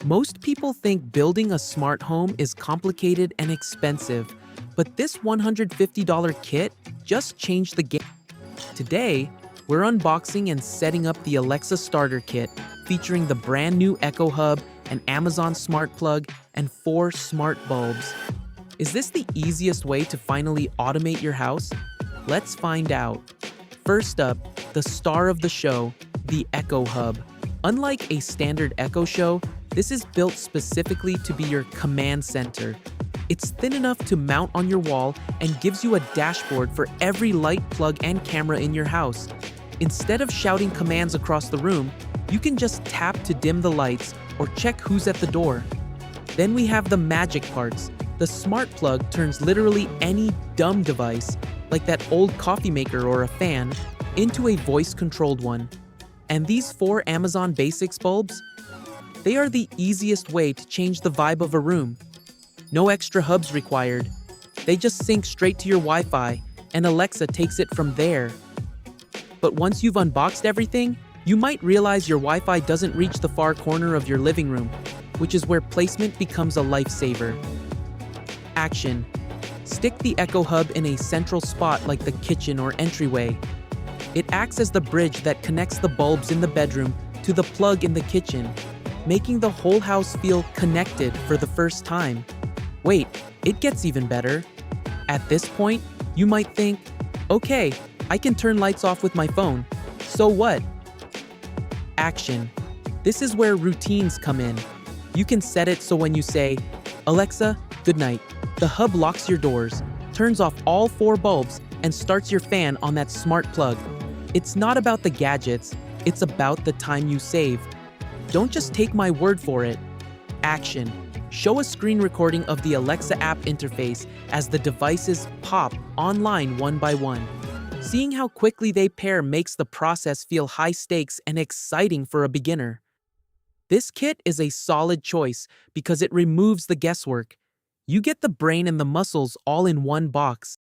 Most people think building a smart home is complicated and expensive, but this $150 kit just changed the game. Today, we're unboxing and setting up the Alexa Starter Kit, featuring the brand new Echo Hub, an Amazon Smart Plug, and 4 smart bulbs. Is this the easiest way to finally automate your house? Let's find out. First up, the star of the show, the Echo Hub. Unlike a standard Echo Show, this is built specifically to be your command center. It's thin enough to mount on your wall and gives you a dashboard for every light, plug, and camera in your house. Instead of shouting commands across the room, you can just tap to dim the lights or check who's at the door. Then we have the magic parts. The smart plug turns literally any dumb device, like that old coffee maker or a fan, into a voice-controlled one. And these 4 Amazon Basics bulbs? They are the easiest way to change the vibe of a room. No extra hubs required. They just sync straight to your Wi-Fi, and Alexa takes it from there. But once you've unboxed everything, you might realize your Wi-Fi doesn't reach the far corner of your living room, which is where placement becomes a lifesaver. Action. Stick the Echo Hub in a central spot like the kitchen or entryway. It acts as the bridge that connects the bulbs in the bedroom to the plug in the kitchen, making the whole house feel connected for the first time. Wait, it gets even better. At this point, you might think, okay, I can turn lights off with my phone. So what? Action. This is where routines come in. You can set it so when you say, Alexa, good night, the hub locks your doors, turns off all 4 bulbs, and starts your fan on that smart plug. It's not about the gadgets, it's about the time you save. Don't just take my word for it. Action. Show a screen recording of the Alexa app interface as the devices pop online one by one. Seeing how quickly they pair makes the process feel high stakes and exciting for a beginner. This kit is a solid choice because it removes the guesswork. You get the brain and the muscles all in one box.